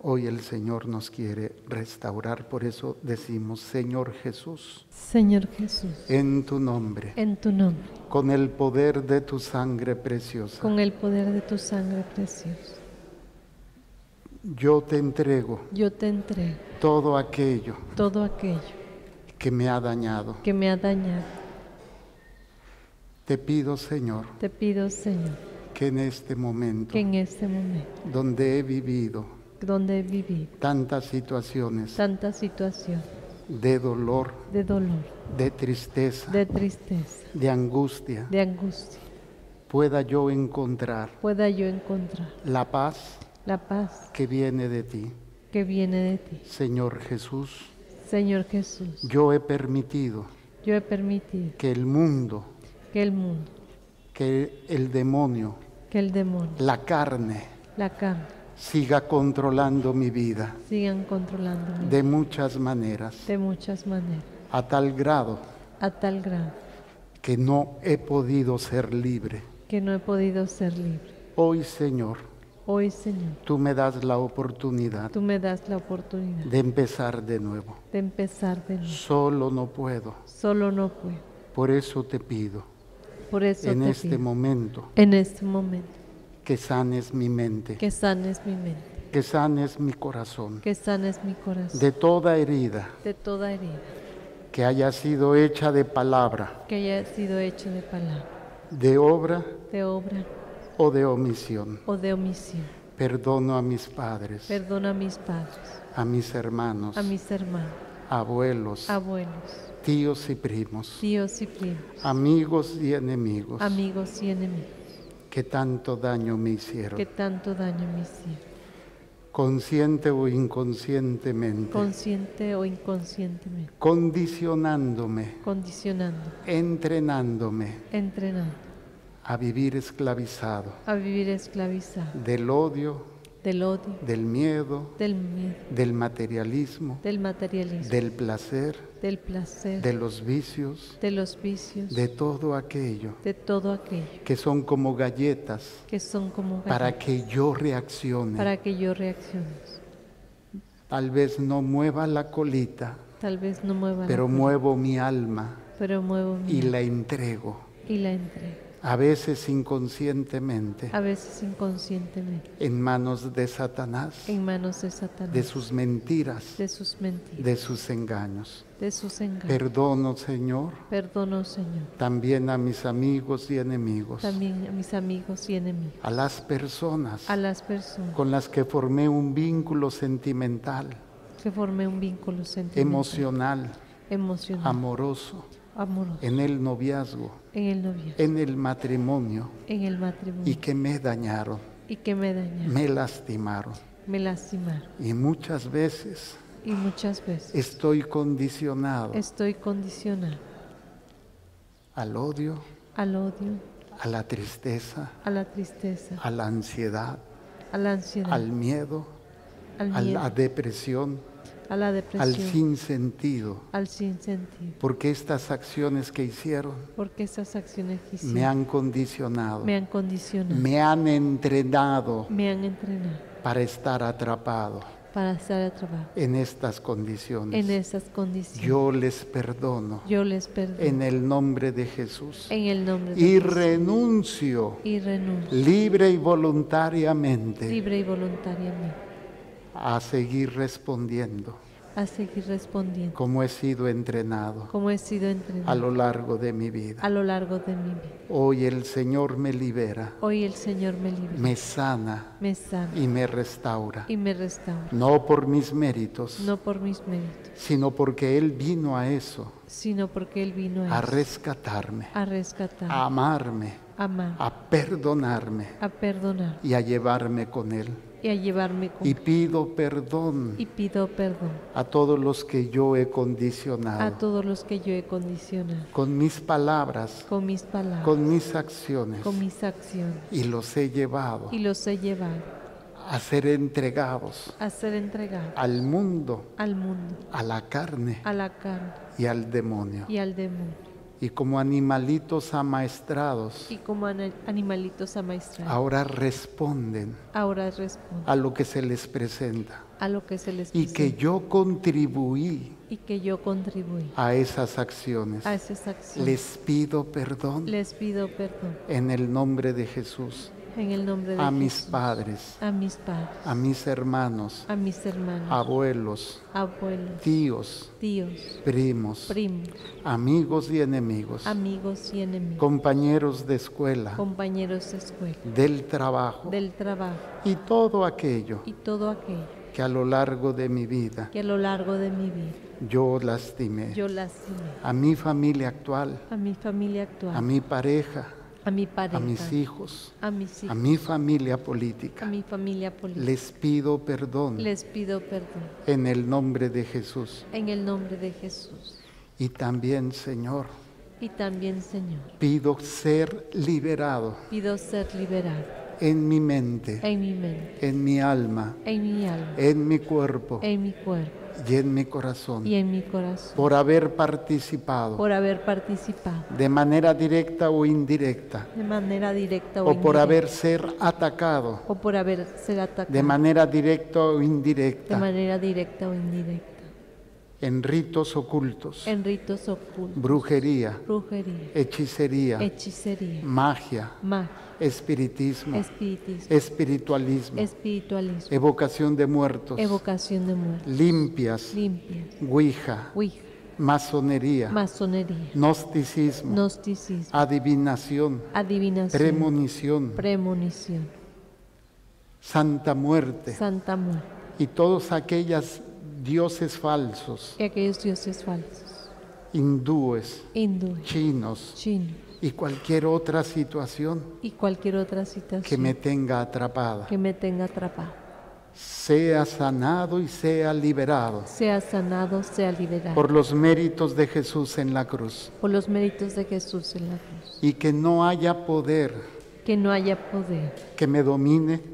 Hoy el Señor nos quiere restaurar, por eso decimos, Señor Jesús, Señor Jesús, en tu nombre, con el poder de tu sangre preciosa, con el poder de tu sangre preciosa, yo te entrego todo aquello que me ha dañado. Te pido, Señor, que en este momento, donde he vivido tantas situaciones de dolor, de tristeza, de angustia, pueda yo encontrar la paz que viene de ti. Señor Jesús, yo he permitido que el mundo, que el demonio, la carne, siga controlando mi vida de muchas maneras, a tal grado que no he podido ser libre. Hoy, Señor, tú me das la oportunidad de empezar de nuevo. Solo no puedo. Por eso te pido en este momento que sanes mi mente, que sanes mi corazón, de toda herida que haya sido hecha de palabra, de obra o de omisión. Perdono a mis padres, a mis hermanos, abuelos, tíos y primos, amigos y enemigos, que tanto daño me hicieron, consciente o inconscientemente, condicionándome, entrenándome a vivir esclavizado del odio, del miedo, del materialismo, del placer, de los vicios, de todo aquello que son como galletas para que yo reaccione. Tal vez no mueva la colita, pero muevo mi alma y la entrego. A veces inconscientemente, en manos de Satanás, de sus mentiras, de sus engaños. Perdono, Señor, también a mis amigos y enemigos, a las personas con las que formé un vínculo sentimental, emocional, amoroso, en el noviazgo, en el matrimonio, y que me dañaron, me lastimaron. Y muchas veces estoy condicionado al odio, a la tristeza, a la ansiedad, al miedo, a la depresión, al sinsentido, porque estas acciones que hicieron me han condicionado, me han entrenado para estar atrapado en estas condiciones. Yo les perdono en el nombre de Jesús y renuncio libre y voluntariamente a seguir respondiendo como he sido entrenado a lo largo de mi vida. Hoy el Señor me libera, me sana y me restaura, no por mis méritos, sino porque Él vino a eso, a rescatarme, a amarme, a perdonarme y a llevarme con Él y a llevarme con y pido perdón y pido perdón a todos los que yo he a condicionado todos los que yo he condicionado con mis palabras, con mis palabras, con mis acciones, con mis acciones, y los he llevado y los he llevado a ser entregados a ser entregados al mundo, al mundo, a la carne a la carne y al demonio. y al demonio, Y como animalitos amaestrados, y como animalitos amaestrados. ahora responden Ahora respondo a lo que se les presenta. a lo que se les Y presenta que yo contribuí y que yo contribuí a esas acciones. a esas acciones. Les pido perdón Les pido perdón en el nombre de Jesús. en el nombre de A Jesús. mis padres, A mis padres, a mis hermanos, a mis hermanos, abuelos, abuelos, tíos, tíos, primos, primos, amigos y enemigos, amigos y enemigos, compañeros de escuela, compañeros de escuela, del trabajo del trabajo y todo aquello y todo aquello que a lo largo de mi vida que a lo largo de mi vida yo lastimé. yo lastimé A mi familia actual, a mi familia actual, a mi pareja, a mi pareja, a mis hijos, a mis a hijos, mi familia a política. mi familia política. Les pido perdón Les pido perdón en el nombre de Jesús. en el nombre de Jesús. Y también, Señor, Y también, Señor, pido ser liberado pido ser liberado en mi mente, en mi mente, en mi alma, en mi alma, en mi cuerpo en mi cuerpo y en mi corazón y en mi corazón, por haber participado por haber participado de manera directa o indirecta, de manera directa o o por indirecta, haber ser atacado o por haber ser atacado de manera directa o de indirecta manera directa o indirecta, en ritos ocultos, en ritos ocultos, brujería, brujería, hechicería, hechicería, magia, magia, espiritismo, espiritismo, espiritualismo, espiritualismo, evocación de muertos, evocación de muerte, limpias, limpias, ouija, ouija, masonería, masonería, gnosticismo, gnosticismo, adivinación, adivinación, premonición, premonición, santa muerte santa muerte y todos aquellos dioses falsos, y aquellos dioses falsos, hindúes, hindúes, chinos chinos y cualquier otra situación y cualquier otra situación que me tenga atrapada, que me tenga atrapado, sea sanado y sea liberado sea sanado, sea liberado por los méritos de Jesús en la cruz, por los méritos de Jesús en la cruz, y que no haya poder que no haya poder que me domine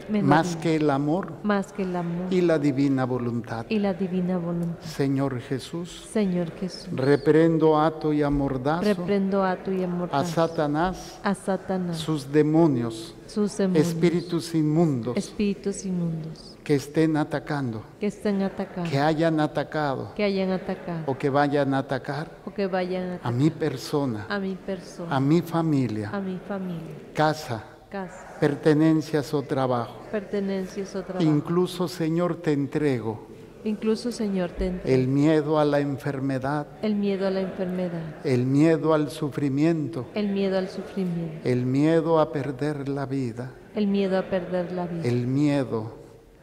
me más domine, que el amor más que el amor y la divina voluntad. y la divina voluntad. Señor Jesús, Señor Jesús, reprendo, ato y amordazo reprendo a tu y a amordazo Satanás, a Satanás, sus demonios, sus demonios, espíritus inmundos espíritus inmundos que estén atacando, que estén atacando, que hayan atacado que hayan atacado o que vayan a atacar o que vayan a a atacar mi persona, a mi persona, a mi familia, a mi familia, casa, casa, pertenencias o trabajo. pertenencias o trabajo. Incluso, Señor, te entrego Incluso, Señor, te entrego el miedo a la enfermedad, el miedo a la enfermedad, el miedo al sufrimiento, el miedo al sufrimiento, el miedo a perder la vida, el miedo a perder la vida, el miedo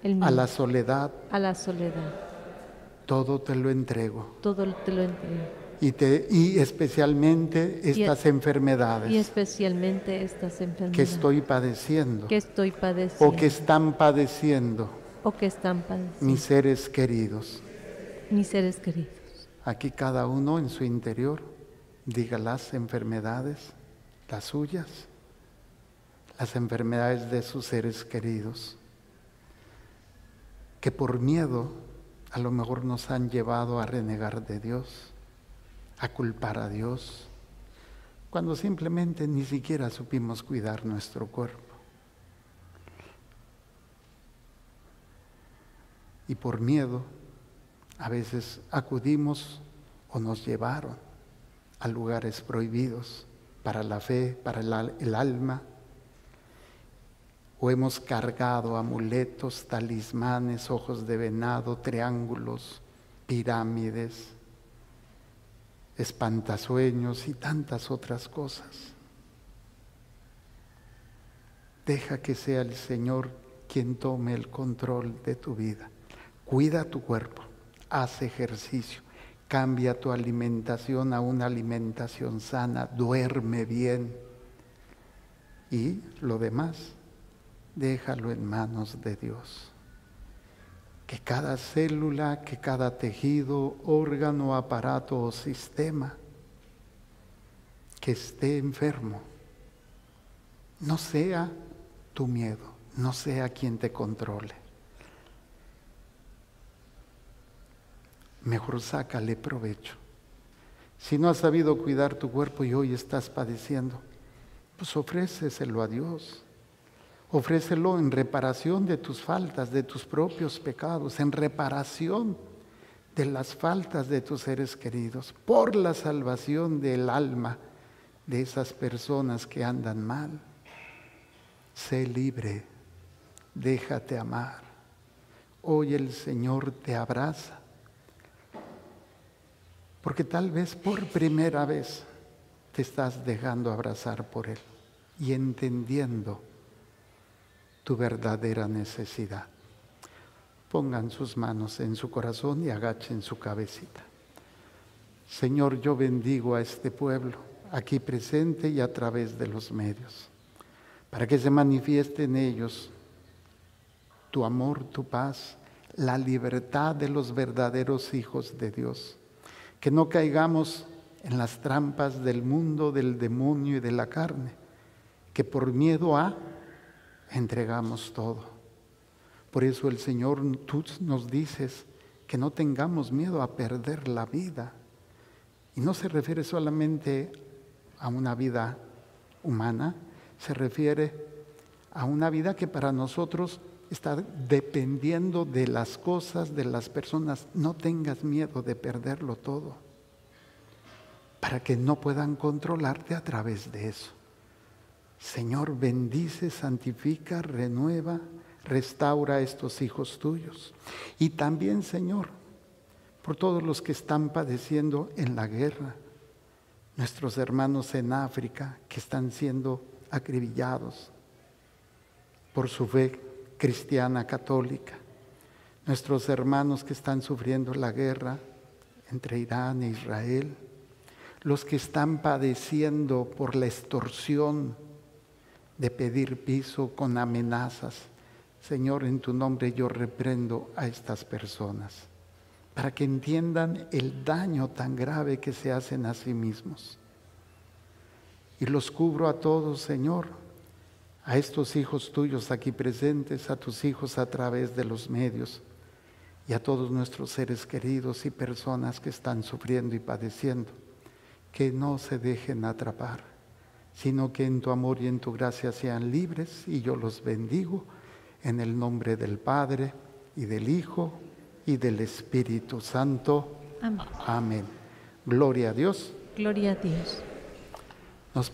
el a miedo la soledad. a la soledad. Todo te lo entrego. Todo te lo entrego. Y especialmente estas y enfermedades especialmente estas enfermedades que estoy padeciendo que estoy padeciendo o que están padeciendo o que están padeciendo mis seres queridos. mis seres queridos. Aquí cada uno en su interior diga las enfermedades, las suyas, las enfermedades de sus seres queridos, que por miedo a lo mejor nos han llevado a renegar de Dios, a culpar a Dios, cuando simplemente ni siquiera supimos cuidar nuestro cuerpo. Y por miedo, a veces acudimos o nos llevaron a lugares prohibidos para la fe, para el alma, o hemos cargado amuletos, talismanes, ojos de venado, triángulos, pirámides, espantasueños y tantas otras cosas. Deja que sea el Señor quien tome el control de tu vida. Cuida tu cuerpo, haz ejercicio, cambia tu alimentación a una alimentación sana, duerme bien y lo demás, déjalo en manos de Dios. Que cada célula, que cada tejido, órgano, aparato o sistema que esté enfermo, no sea tu miedo, no sea quien te controle. Mejor sácale provecho. Si no has sabido cuidar tu cuerpo y hoy estás padeciendo, pues ofréceselo a Dios. Ofrécelo en reparación de tus faltas, de tus propios pecados, en reparación de las faltas de tus seres queridos, por la salvación del alma de esas personas que andan mal. Sé libre, déjate amar. Hoy el Señor te abraza, porque tal vez por primera vez te estás dejando abrazar por Él y entendiendo tu verdadera necesidad. Pongan sus manos en su corazón y agachen su cabecita. Señor, yo bendigo a este pueblo, aquí presente y a través de los medios, para que se manifieste en ellos tu amor, tu paz, la libertad de los verdaderos hijos de Dios. Que no caigamos en las trampas del mundo, del demonio y de la carne, que por miedo entregamos todo. Por eso el Señor, tú nos dices que no tengamos miedo a perder la vida. Y no se refiere solamente a una vida humana, se refiere a una vida que para nosotros está dependiendo de las cosas, de las personas. No tengas miedo de perderlo todo, para que no puedan controlarte a través de eso. Señor, bendice, santifica, renueva, restaura a estos hijos tuyos. Y también, Señor, por todos los que están padeciendo en la guerra, nuestros hermanos en África que están siendo acribillados por su fe cristiana católica, nuestros hermanos que están sufriendo la guerra entre Irán e Israel, los que están padeciendo por la extorsión de pedir piso con amenazas. Señor, en tu nombre yo reprendo a estas personas, para que entiendan el daño tan grave que se hacen a sí mismos. Y los cubro a todos, Señor, a estos hijos tuyos aquí presentes, a tus hijos a través de los medios, y a todos nuestros seres queridos y personas que están sufriendo y padeciendo, que no se dejen atrapar, sino que en tu amor y en tu gracia sean libres, y yo los bendigo en el nombre del Padre, y del Hijo, y del Espíritu Santo. Amén. Amén. Gloria a Dios. Gloria a Dios.